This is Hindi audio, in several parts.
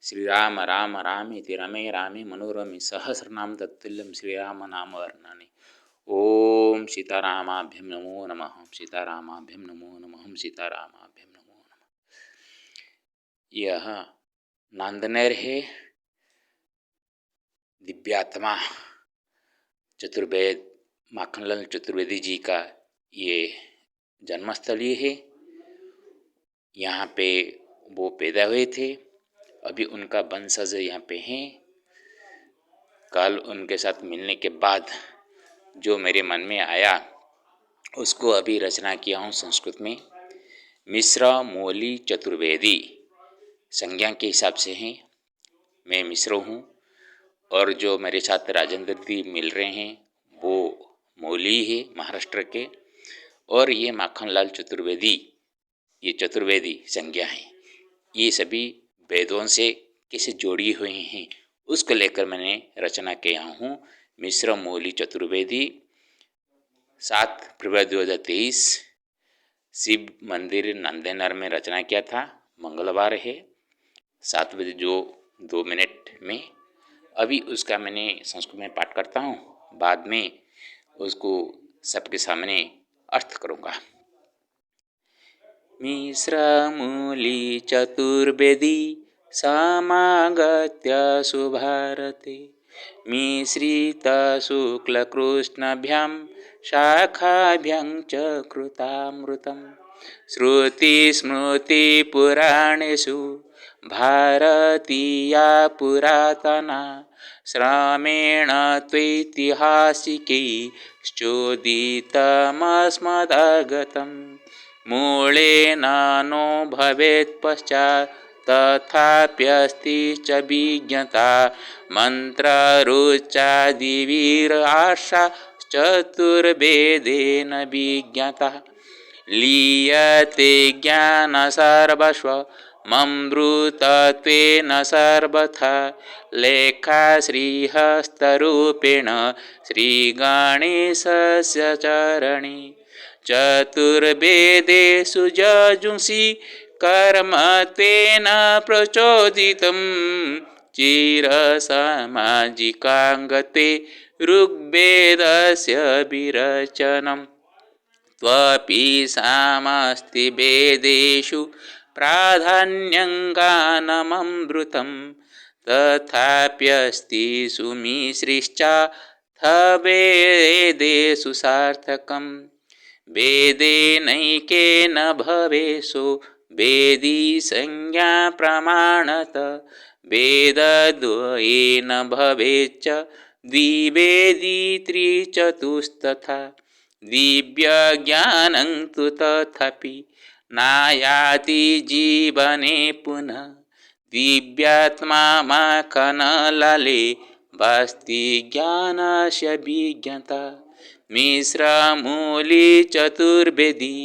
श्रीराम राम रामेति रमे रामे मनोरमे सहस्रनाम तत्तुल्यं श्रीराम नाम वर्णने। ओम सीतारामाभ्यं नमो नमः। सीतारामाभ्यं नमो नमः। सीतारामाभ्यं नमो नमः। यह नांदनेर है, दिव्यात्मा चतुर्वेद माखनलाल चतुर्वेदी जी का ये जन्मस्थली है। यहाँ पे वो पैदा हुए थे। अभी उनका वंशज यहाँ पे हैं। कल उनके साथ मिलने के बाद जो मेरे मन में आया उसको अभी रचना किया हूँ संस्कृत में। मिश्र मौली चतुर्वेदी संज्ञा के हिसाब से हैं। मैं मिश्र हूँ और जो मेरे साथ राजेंद्र जी मिल रहे हैं वो मौली है महाराष्ट्र के, और ये माखनलाल चतुर्वेदी ये चतुर्वेदी संज्ञा है। ये सभी वेदों से कैसे जोड़ी हुई हैं उसको लेकर मैंने रचना किया हूँ। मिश्र मौली चतुर्वेदी 7 फरवरी 2023 शिव मंदिर नांदेनर में रचना किया था। मंगलवार है 7 बजे जो 2 मिनट में। अभी उसका मैंने संस्कृत में पाठ करता हूँ, बाद में उसको सबके सामने अर्थ करूँगा। मिश्र मौली चतुर्वेदी समागत्य सुभारते मिश्रित शुक्लकृष्णाभ्यां शाखाभ्यां च कृतामृतं श्रुतिस्मृतिपुराणेषु भारतीया पुरातना श्रमेण त्वैतिहासिकैश्चोदितमस्मदागतम् मूलेन नो भवेत् पश्चात् तथाप्यस्ति च विज्ञता मन्त्ररुच्चादिभिराशा चतुर्वेदेन विज्ञता लीयते ज्ञान सर्वस्व ममृतत्वेन सर्वथा लेखा श्रीहस्तरूपेण श्रीगणेशस्य चरणे चतुर्वेदेषु जजुंषि कर्मत्वेन प्रचोदितं चिरसामाजिकाङ्गते ऋग्वेदस्य विरचनम् त्वपि सामस्ति वेदेषु प्राधान्यं गानममृतं तथाप्यस्ति सुमिश्रिश्चार्थवेदेषु सार्थकम् वेदेनैकेन भवेषु वेदी संज्ञा प्रमाणत वेदद्वयेन भवेच्च द्विवेदी त्रिचतुस्तथा दिव्यज्ञानं तु तथापि नायाति जीवने पुनः दिव्यात्मा माखनलाले वास्ति ज्ञानस्य विज्ञता मिश्र मौली चतुर्वेदी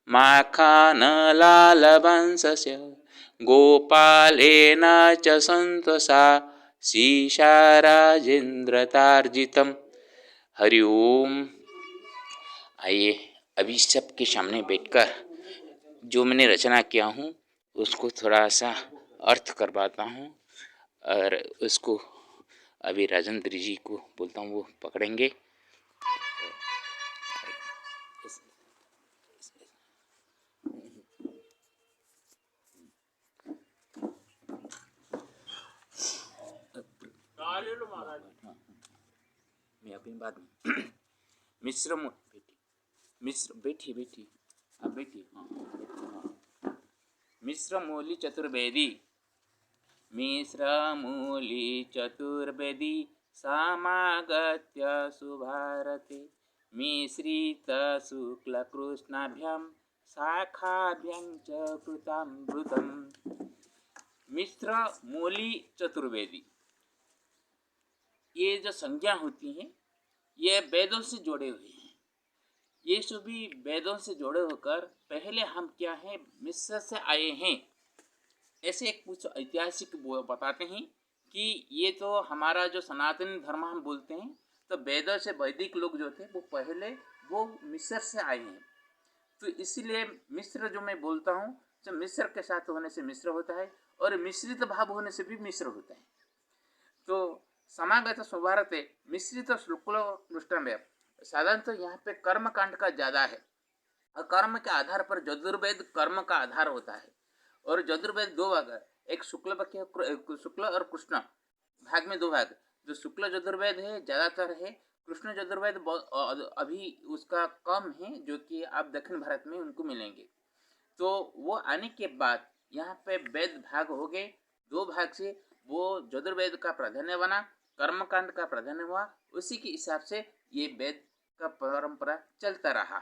माखनलाल वंशस्य गोपालेन च संतोषा शीशा राजेन्द्रतार्जितम्। हरि ओम। आइए अभी सबके सामने बैठकर जो मैंने रचना किया हूँ उसको थोड़ा सा अर्थ करवाता हूँ, और उसको अभी राजेंद्र जी को बोलता हूँ, वो पकड़ेंगे। मैं अपनी बात में मिश्र बैठी आप बैठी। मिश्र मौली चतुर्वेदी मिश्र मौली चतुर्वेदी समागत्य सुभारते मिश्रित शुक्लकृष्णाभ्यां शाखाभ्यां च कृतामृतम्। मिश्र मौली चतुर्वेदी ये जो संज्ञा होती हैं ये वेदों से जुड़े हुए हैं। ये सभी वेदों से जुड़े होकर पहले हम क्या हैं, मिस्र से आए हैं, ऐसे कुछ ऐतिहासिक बताते हैं कि ये तो हमारा जो सनातन धर्म हम बोलते हैं, तो वेदों से वैदिक लोग जो थे वो पहले वो मिस्र से आए हैं। तो इसीलिए मिस्र जो मैं बोलता हूँ, तो मिस्र के साथ होने से मिस्र होता है, और मिश्रित भाव होने से भी मिश्र होते हैं। तो समागत स्वभारते मिश्रित शुक्ल पृष्ठम साधारणतः तो यहाँ पे कर्म कांड का ज्यादा है और कर्म के आधार पर यजुर्वेद कर्म का आधार होता है। और यजुर्वेद दो भाग है, एक शुक्ल पक्ष शुक्ल और कृष्ण भाग में दो भाग। जो शुक्ल यजुर्वेद है ज्यादातर है, कृष्ण यजुर्वेद अभी उसका कम है, जो कि आप दक्षिण भारत में उनको मिलेंगे। तो वो आने के बाद यहाँ पे वेद भाग हो गए, दो भाग से वो यजुर्वेद का प्राधान्य बना, कर्मकांड का प्राधान्य हुआ, उसी के हिसाब से ये वेद का परंपरा चलता रहा।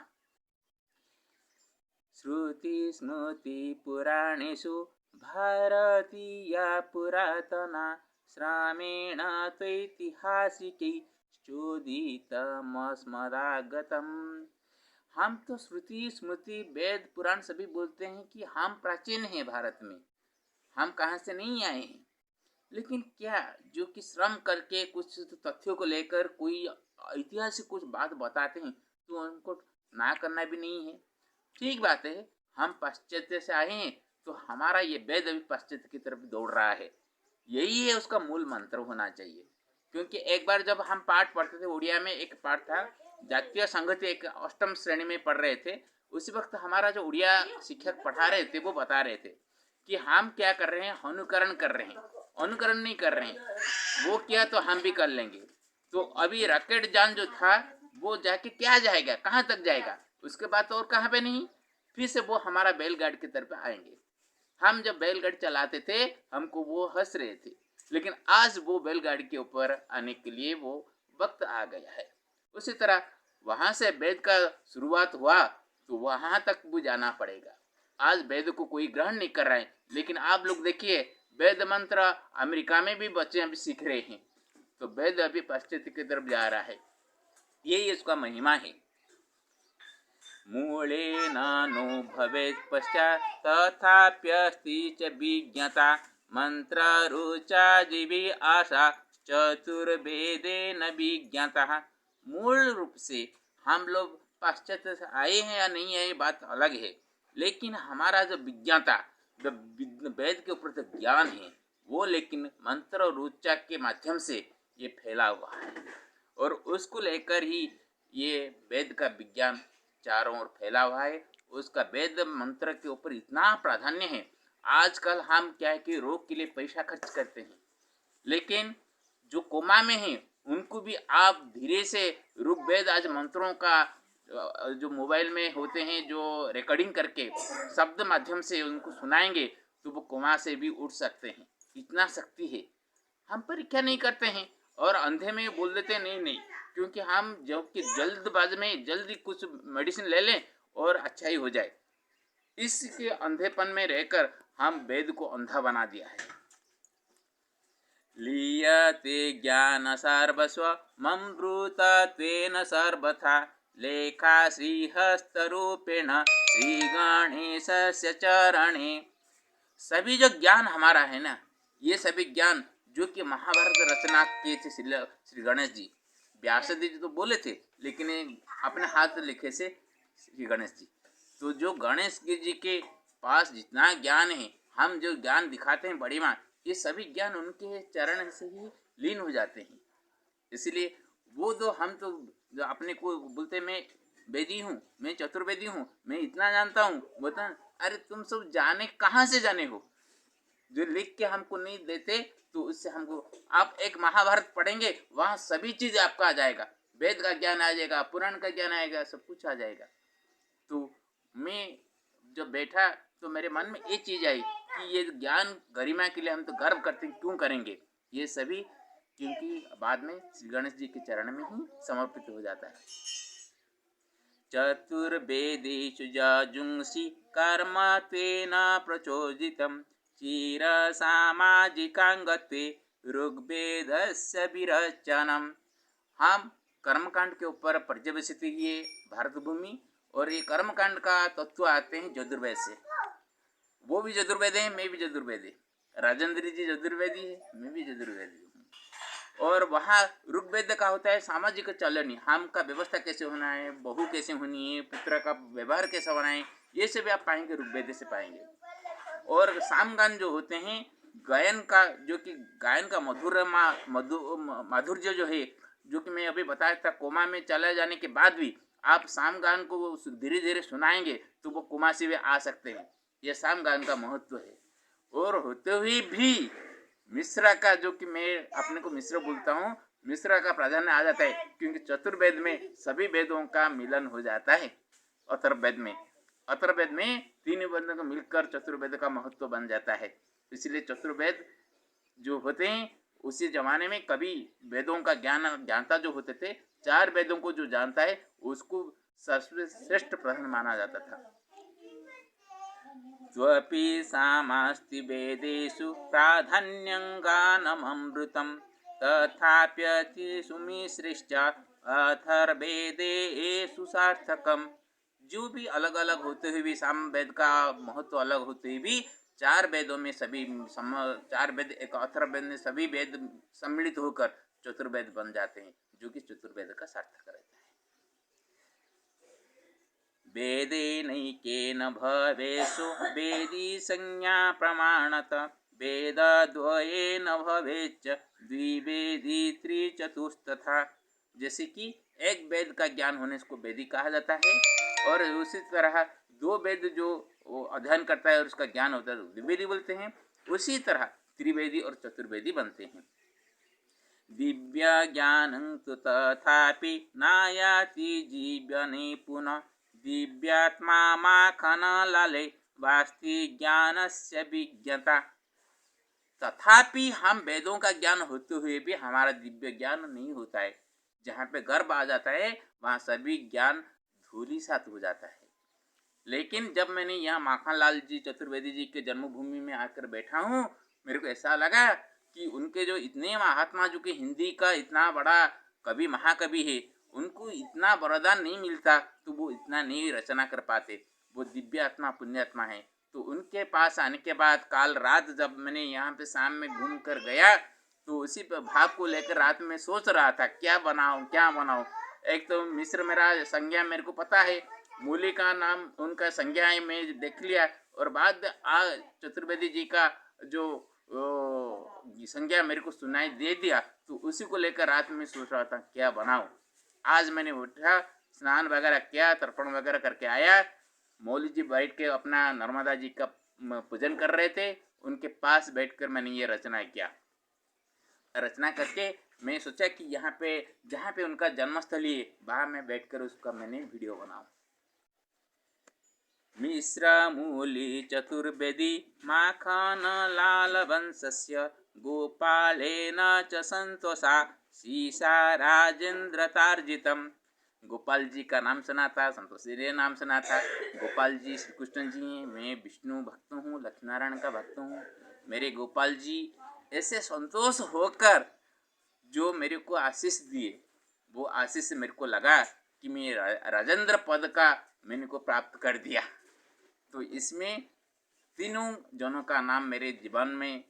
श्रुति स्मृति पुराणेषु भारतीया पुरातना श्रामेण त्वैतिहासिकै चोदितमस्मदागतम्। हम तो श्रुति स्मृति वेद पुराण सभी बोलते हैं कि हम प्राचीन हैं भारत में, हम कहाँ से नहीं आए हैं। लेकिन क्या जो कि श्रम करके कुछ तथ्यों को लेकर कोई ऐतिहासिक कुछ बात बताते हैं तो उनको ना करना भी नहीं है। ठीक बात है, हम पाश्चात्य से आए हैं तो हमारा ये वेद अभी पाश्चात्य की तरफ दौड़ रहा है, यही है उसका मूल मंत्र होना चाहिए। क्योंकि एक बार जब हम पाठ पढ़ते थे, उड़िया में एक पाठ था, जातीय संगति एक अष्टम श्रेणी में पढ़ रहे थे, उसी वक्त हमारा जो उड़िया शिक्षक पढ़ा रहे थे वो बता रहे थे कि हम क्या कर रहे हैं, अनुकरण कर रहे हैं, अनुकरण नहीं कर रहे हैं। वो किया तो हम भी कर लेंगे। तो अभी रॉकेट यान जो था वो जाके क्या जाएगा, कहाँ तक जाएगा, उसके बाद तो और कहाँ पे नहीं, फिर से वो हमारा बैलगाड़ी की तरफ आएंगे। हम जब बैलगाड़ी चलाते थे हमको वो हंस रहे थे, लेकिन आज वो बैलगाड़ी के ऊपर आने के लिए वो वक्त आ गया है। उसी तरह वहां से वेद का शुरुआत हुआ तो वहां तक भी जाना पड़ेगा। आज वेद को कोई ग्रहण नहीं कर रहा है, लेकिन आप लोग देखिए वेद मंत्र अमेरिका में भी बच्चे अभी सीख रहे हैं, तो वेद अभी पाश्चात्य की तरफ जा रहा है, यही इसका महिमा है। मूले नो भवेत् पश्चात् तथाप्यस्ति च विज्ञता मंत्र रुचा जीवी आशा चतुर्वेदेन विज्ञाता। मूल रूप से हम लोग पाश्चात्य से आए हैं या नहीं आए बात अलग है, लेकिन हमारा जो विज्ञाता जो वेद के ऊपर जो ज्ञान है वो लेकिन मंत्र और ऋचा के माध्यम से ये फैला हुआ है, और उसको लेकर ही ये वेद का विज्ञान चारों ओर फैला हुआ है। उसका वेद मंत्र के ऊपर इतना प्राधान्य है। आजकल हम क्या है कि रोग के लिए पैसा खर्च करते हैं, लेकिन जो कोमा में है उनको भी आप धीरे से ऋग्वेद आज मंत्रों का जो मोबाइल में होते हैं जो रिकॉर्डिंग करके शब्द माध्यम से उनको सुनाएंगे तो वो कोमा से भी उठ सकते हैं, इतना शक्ति है। हम परीक्षा नहीं करते हैं और अंधे में बोल देते हैं नहीं नहीं, क्योंकि हम जो कि जल्दबाजी में जल्दी कुछ मेडिसिन ले लें और अच्छा ही हो जाए, इसके अंधेपन में रहकर हम वेद को अंधा बना दिया है। लीयते ज्ञान सर्वस्व ममृतत्वेन सर्वथा लेखा श्रीहस्तरूपेण श्री गणेशस्य चरणे। सभी जो ज्ञान हमारा है ना, ये सभी ज्ञान जो कि महाभारत रचना किए थे श्री गणेश जी, व्यास जी तो बोले थे लेकिन अपने हाथ लिखे से श्री गणेश जी। तो जो गणेश जी के पास जितना ज्ञान है, हम जो ज्ञान दिखाते हैं बड़ी माँ, ये सभी ज्ञान उनके चरण से ही लीन हो जाते हैं। इसलिए वो तो हम तो जो अपने को बोलते मैं वेदी हूँ, मैं चतुर्वेदी हूँ, मैं इतना जानता हूँ, बोलता अरे तुम सब जाने कहाँ से जाने हो, जो लिख के हमको नहीं देते तो उससे हमको आप एक महाभारत पढ़ेंगे वहाँ सभी चीज़ आपका आ जाएगा, वेद का ज्ञान आ जाएगा, पुराण का ज्ञान आएगा, सब कुछ आ जाएगा। तो मैं जब बैठा तो मेरे मन में ये चीज़ आई कि ये ज्ञान गरिमा के लिए हम तो गर्व करते क्यों करेंगे, ये सभी क्योंकि बाद में श्री गणेश जी के चरण में ही समर्पित हो जाता है। चतुर्वेदेषु जजुंसि कर्मत्वेन प्रचोदितं चिरसामाजिकांगत्वे ऋग्वेदस्य विरचनम्। हम कर्मकांड के ऊपर पर्यवसित ये भारत भूमि, और ये कर्मकांड का तत्व आते हैं यजुर्वेद से। वो भी यजुर्वेदी है, मैं भी यजुर्वेदी, राजेंद्र जी यजुर्वेदी है, मैं भी यजुर्वेदी हूँ। और वहाँ ऋग्वेद का होता है सामाजिक चलनी, हम का व्यवस्था कैसे होना है, बहू कैसे होनी है, पुत्र का व्यवहार कैसा होना है, ये सब आप पाएंगे ऋग्वेद से पाएंगे। और सामगान जो होते हैं गायन का, जो कि गायन का माधुर्य जो है, जो कि मैं अभी बताया था, कोमा में चले जाने के बाद भी आप सामगान को धीरे धीरे सुनाएंगे तो वो कोमा से भी आ सकते हैं। यह सामगान का महत्व है। और होते हुए भी मिश्रा का, जो कि मैं अपने को मिश्र बोलता हूँ, मिश्रा का प्राधान्य आ जाता है, क्योंकि चतुर्वेद में सभी वेदों का मिलन हो जाता है। अथर्ववेद में तीन वेदों को मिलकर चतुर्वेद का महत्व बन जाता है। इसलिए चतुर्वेद जो होते हैं, उसी जमाने में कभी वेदों का ज्ञानता जो होते थे, चार वेदों को जो जानता है उसको सबसे श्रेष्ठ प्रधान माना जाता था। त्वपि सामास्ति वेदेषु प्राधान्यं गानममृतं तथाप्यतिषु मिश्रिश्च अथर्ववेदेषु सार्थकम्। जो भी अलग अलग होते हुए भी, साम वेद का महत्व अलग होते हुए भी, चार वेदों में चार वेद एक अथर्ववेद में सभी वेद सम्मिलित होकर चतुर्वेद बन जाते हैं, जो कि चतुर्वेद का सार्थक रहता है। वेदेनैकेन भवेषु वेदी संज्ञा प्रमाणत वेदद्वयेन भवेच्च द्विवेदी त्रिचतुस्तथा। जैसे कि एक वेद का ज्ञान होने को वेदी कहा जाता है, और उसी तरह दो वेद जो अध्ययन करता है और उसका ज्ञान होता है तो द्विवेदी बोलते हैं। उसी तरह त्रिवेदी और चतुर्वेदी बनते हैं। दिव्य ज्ञानं तु तथापि नायाति जीवने पुनः दिव्यात्मा माखन लाले वास्ति ज्ञानस्य विज्ञता। तथापि हम वेदों का ज्ञान होते हुए भी हमारा दिव्य ज्ञान नहीं होता है। जहाँ पे गर्भ आ जाता है वहाँ सभी ज्ञान धूलि सात हो जाता है। लेकिन जब मैंने यहाँ माखनलाल जी चतुर्वेदी जी के जन्मभूमि में आकर बैठा हूँ, मेरे को ऐसा लगा कि उनके जो इतने महात्मा, जो कि हिंदी का इतना बड़ा कवि, महाकवि है, उनको इतना वरदान नहीं मिलता तो वो इतना नहीं रचना कर पाते। वो दिव्य आत्मा, पुण्यात्मा है। तो उनके पास आने के बाद काल रात जब मैंने यहाँ पे शाम में घूम कर गया, तो उसी भाव को लेकर रात में सोच रहा था क्या बनाऊँ। एक तो मिश्र मेरा संज्ञा मेरे को पता है, मूली का नाम उनका संज्ञा है, मैं देख लिया, और बाद चतुर्वेदी जी का जो संज्ञा मेरे को सुनाई दे दिया, तो उसी को लेकर रात में सोच रहा था क्या बनाऊं। आज मैंने उठा, स्नान वगैरह किया, तर्पण वगैरह करके आया। मौली जी बैठ के अपना नर्मदा जी का पूजन कर रहे थे, उनके पास बैठकर मैंने ये रचना किया। रचना करके मैं सोचा कि यहाँ पे जहाँ पे उनका जन्मस्थली है वहाँ मैं बैठकर उसका मैंने वीडियो बनाऊं। मिश्र मूली चतुर्वेदी माखन लाल वंशस्य गोपालेन च संतोषा सीसा राजेंद्र तार्जितम। गोपाल जी का नाम सुना था, संतोष जी नाम सुना था। गोपाल जी श्री कृष्ण जी हैं, मैं विष्णु भक्त हूँ, लक्ष्मीनारायण का भक्त हूँ। मेरे गोपाल जी ऐसे संतोष होकर जो मेरे को आशीष दिए, वो आशीष से मेरे को लगा कि मैं राजेंद्र पद का मैंने को प्राप्त कर दिया। तो इसमें तीनों जनों का नाम मेरे जीवन में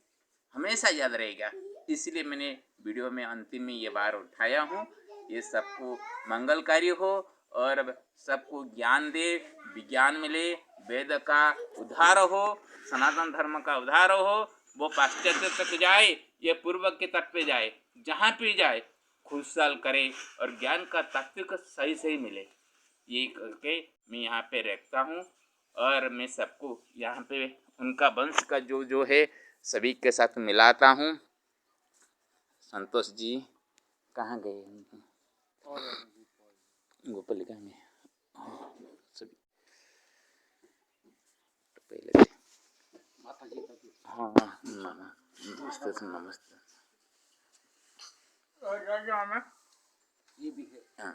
हमेशा याद रहेगा। इसलिए मैंने वीडियो में अंतिम में ये बार उठाया हूँ। ये सबको मंगलकारी हो और सबको ज्ञान दे, विज्ञान मिले, वेद का उद्धार हो, सनातन धर्म का उद्धार हो। वो पाश्चात्य तक जाए या पूर्व के तट पे जाए, जहाँ पे जाए खुशहाल करे और ज्ञान का तात्विक सही मिले। ये करके मैं यहाँ पे रखता हूँ, और मैं सबको यहाँ पे उनका वंश का जो है सभी के साथ मिलाता हूँ। संतोष जी कहाँ गए? गोपालिका में सभी पहले से। हाँ नमस्ते। ये भी है। हाँ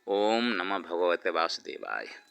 ओम नमः भगवते वासुदेवाय।